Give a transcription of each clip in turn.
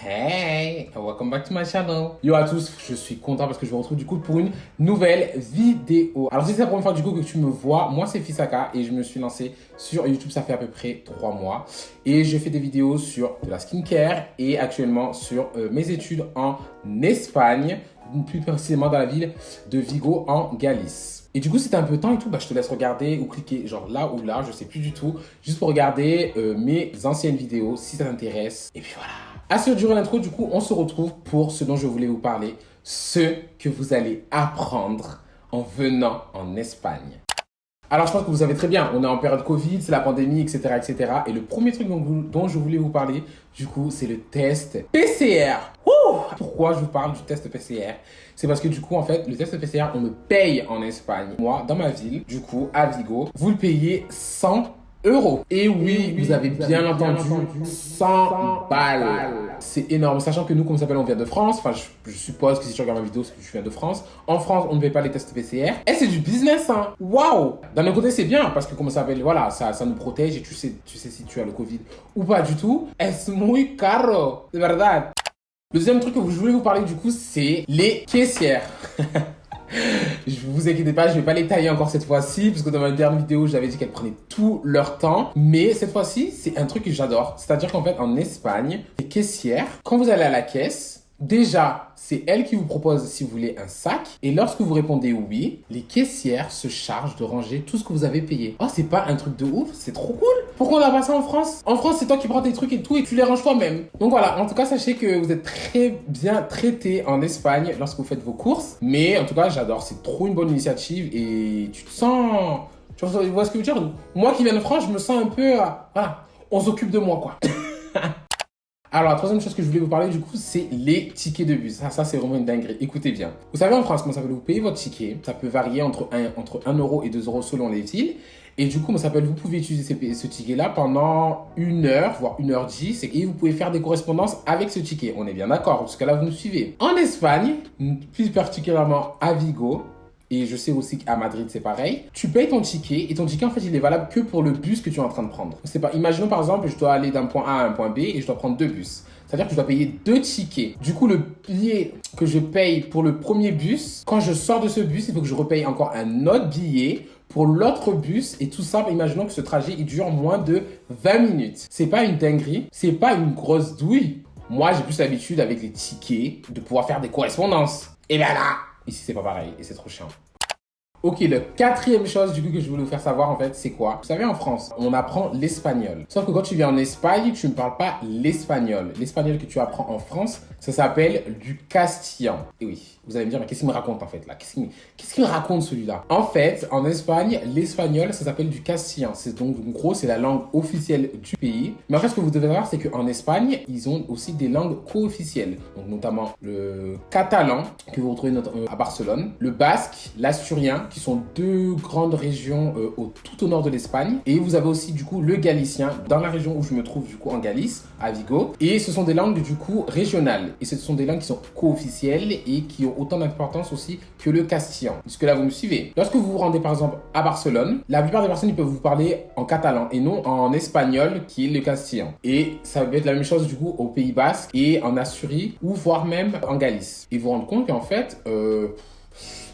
Hey, welcome back to my channel. Yo à tous, je suis content parce que je vous retrouve du coup pour une nouvelle vidéo. Alors si c'est la première fois du coup que tu me vois, moi c'est Fisaka et je me suis lancé sur YouTube, ça fait à peu près 3 mois. Et je fais des vidéos sur de la skincare et actuellement sur mes études en Espagne, plus précisément dans la ville de Vigo en Galice. Et du coup, si t'as un peu de temps et tout, je te laisse regarder ou cliquer genre là ou là, je sais plus du tout, juste pour regarder mes anciennes vidéos si ça t'intéresse. Et puis voilà. Assez durant l'intro, du coup, on se retrouve pour ce dont je voulais vous parler, ce que vous allez apprendre en venant en Espagne. Alors, je pense que vous savez très bien, on est en période Covid, c'est la pandémie, etc., etc. Et le premier truc dont je voulais vous parler, du coup, c'est le test PCR. Pourquoi je vous parle du test PCR? C'est parce que du coup, en fait, le test PCR, on le paye en Espagne. Moi, dans ma ville, du coup, à Vigo, vous le payez 100 euros. Et oui, vous avez bien entendu, 100 balles. C'est énorme, sachant que nous, comme ça s'appelle, on vient de France. Enfin, je suppose que si tu regardes ma vidéo, c'est que je viens de France. En France, on ne paye pas les tests PCR. Et c'est du business, hein. Waouh! D'un autre côté, c'est bien, parce que comme ça s'appelle, voilà, ça nous protège et tu sais si tu as le Covid ou pas du tout. Es muy caro, c'est verdad. Le deuxième truc que je voulais vous parler, du coup, c'est les caissières. Je vous inquiétez pas, je vais pas les tailler encore cette fois-ci, parce que dans ma dernière vidéo, j'avais dit qu'elles prenaient tout leur temps. Mais cette fois-ci, c'est un truc que j'adore. C'est-à-dire qu'en fait, en Espagne, les caissières, quand vous allez à la caisse, déjà, c'est elles qui vous proposent si vous voulez un sac. Et lorsque vous répondez oui, les caissières se chargent de ranger tout ce que vous avez payé. Oh, c'est pas un truc de ouf? C'est trop cool. Pourquoi on n'a pas ça en France? En France, c'est toi qui prends tes trucs et tout et tu les ranges toi-même. Donc voilà, en tout cas, sachez que vous êtes très bien traité en Espagne lorsque vous faites vos courses. Mais en tout cas, j'adore. C'est trop une bonne initiative et tu te sens... Tu vois ce que je veux dire? Moi qui viens de France, je me sens un peu... voilà, on s'occupe de moi, quoi. Alors, la troisième chose que je voulais vous parler, du coup, c'est les tickets de bus. Ça c'est vraiment une dinguerie. Écoutez bien. Vous savez, en France, comment ça s'appelle, vous payez votre ticket. Ça peut varier entre 1 euro et 2 euros selon les villes. Et du coup, comment ça s'appelle, vous pouvez utiliser ce ticket-là pendant 1 heure, voire 1h10. Et vous pouvez faire des correspondances avec ce ticket. On est bien d'accord, parce que là, vous nous suivez. En Espagne, plus particulièrement à Vigo, et je sais aussi qu'à Madrid, c'est pareil. Tu payes ton ticket et ton ticket, en fait, il est valable que pour le bus que tu es en train de prendre. C'est pas, imaginons par exemple, je dois aller d'un point A à un point B et je dois prendre 2 bus. C'est-à-dire que je dois payer 2 tickets. Du coup, le billet que je paye pour le premier bus, quand je sors de ce bus, il faut que je repaye encore un autre billet pour l'autre bus. Et tout ça, imaginons que ce trajet, il dure moins de 20 minutes. C'est pas une dinguerie, c'est pas une grosse douille. Moi, j'ai plus l'habitude avec les tickets de pouvoir faire des correspondances. Et bien là, ici, c'est pas pareil et c'est trop chiant. Ok, le quatrième chose du coup que je voulais vous faire savoir en fait, c'est quoi? Vous savez, en France, on apprend l'espagnol. Sauf que quand tu viens en Espagne, tu ne parles pas l'espagnol. L'espagnol que tu apprends en France, ça s'appelle du castillan. Et oui, vous allez me dire, mais qu'est-ce qu'il me raconte en fait là? Qu'est-ce qu'il me raconte celui-là? En fait, en Espagne, l'espagnol, ça s'appelle du castillan. C'est donc, en gros, c'est la langue officielle du pays. Mais en fait, ce que vous devez savoir, c'est qu'en Espagne, ils ont aussi des langues co-officielles. Donc notamment le catalan, que vous retrouvez à Barcelone, le basque, l'asturien, qui sont 2 grandes régions tout au nord de l'Espagne. Et vous avez aussi du coup le galicien dans la région où je me trouve du coup en Galice, à Vigo. Et ce sont des langues du coup régionales. Et ce sont des langues qui sont co-officielles et qui ont autant d'importance aussi que le castillan. Jusque là vous me suivez. Lorsque vous vous rendez par exemple à Barcelone, la plupart des personnes ils peuvent vous parler en catalan et non en espagnol qui est le castillan. Et ça va être la même chose du coup au Pays Basque et en Asturie ou voire même en Galice. Et vous vous rendez compte qu'en fait...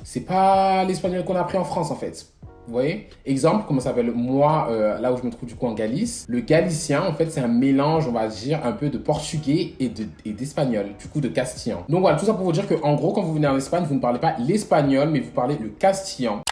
c'est pas l'espagnol qu'on a appris en France en fait. Vous voyez? Exemple, comment ça s'appelle? Moi, là où je me trouve du coup en Galice, le galicien en fait c'est un mélange, on va dire, un peu de portugais et d'espagnol, du coup de castillan. Donc voilà, tout ça pour vous dire que en gros, quand vous venez en Espagne, vous ne parlez pas l'espagnol, mais vous parlez le castillan.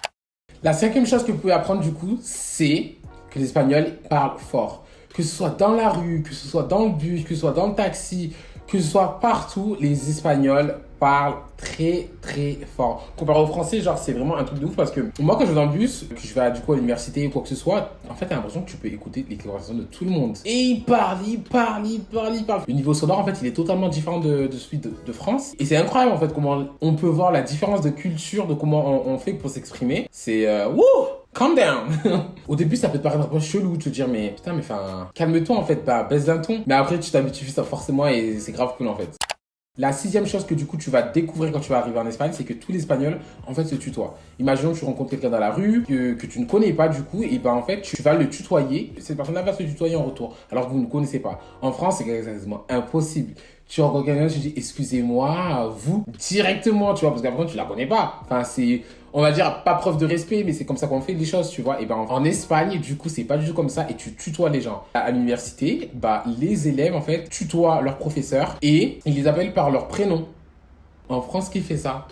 La cinquième chose que vous pouvez apprendre du coup, c'est que l'espagnol parle fort. Que ce soit dans la rue, que ce soit dans le bus, que ce soit dans le taxi, que ce soit partout, les Espagnols parlent très très fort. Comparé aux Français, genre c'est vraiment un truc de ouf parce que moi quand je vais dans le bus, que je vais du coup à l'université ou quoi que ce soit, en fait t'as l'impression que tu peux écouter les conversations de tout le monde. Et ils parlent. Le niveau sonore en fait il est totalement différent de celui de France. Et c'est incroyable en fait comment on peut voir la différence de culture, de comment on fait pour s'exprimer. C'est wouh! Calm down. Au début, ça peut te paraître un peu chelou de te dire, mais putain, mais enfin, calme-toi en fait, baisse d'un ton. Mais après, tu t'habitues ça forcément et c'est grave cool en fait. La sixième chose que du coup tu vas découvrir quand tu vas arriver en Espagne, c'est que tous les Espagnols en fait se tutoient. Imaginons que tu rencontres quelqu'un dans la rue que tu ne connais pas du coup, et ben en fait tu vas le tutoyer. Cette personne-là va se tutoyer en retour, alors que vous ne connaissez pas. En France, c'est quasiment impossible. tu rencontres quelqu'un, tu dis excusez-moi, vous, directement, tu vois, parce qu'après tu la connais pas. Enfin, c'est, on va dire, pas preuve de respect, mais c'est comme ça qu'on fait les choses, tu vois. Et ben en Espagne, du coup, c'est pas du tout comme ça et tu tutoies les gens. À l'université, bah, les élèves, en fait, tutoient leurs professeurs et ils les appellent par leur prénom. En France, qui fait ça?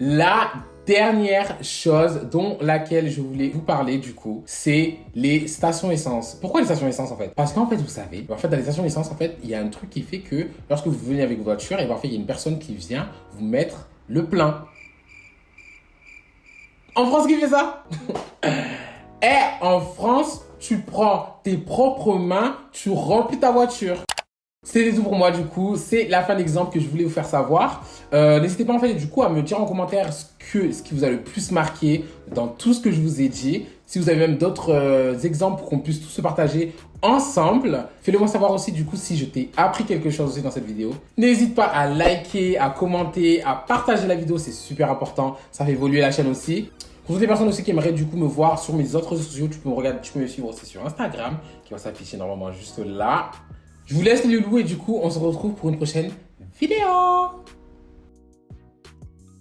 La dernière chose dont laquelle je voulais vous parler du coup, c'est les stations essence. Pourquoi les stations essence en fait? Parce qu'en fait, vous savez, en fait, dans les stations essence, en fait, il y a un truc qui fait que lorsque vous venez avec votre voiture, et ben, en fait, il y a une personne qui vient vous mettre le plein. En France, qui fait ça? Et en France, tu prends tes propres mains, tu remplis ta voiture. C'était tout pour moi du coup, c'est la fin de l'exemple que je voulais vous faire savoir. N'hésitez pas en fait du coup à me dire en commentaire ce qui vous a le plus marqué dans tout ce que je vous ai dit. Si vous avez même d'autres exemples pour qu'on puisse tous se partager ensemble. Faites-le moi savoir aussi du coup si je t'ai appris quelque chose aussi dans cette vidéo. N'hésite pas à liker, à commenter, à partager la vidéo, c'est super important. Ça fait évoluer la chaîne aussi. Pour toutes les personnes aussi qui aimeraient du coup me voir sur mes autres réseaux sociaux, tu peux me suivre aussi sur Instagram qui va s'afficher normalement juste là. Je vous laisse les loulous et du coup, on se retrouve pour une prochaine vidéo.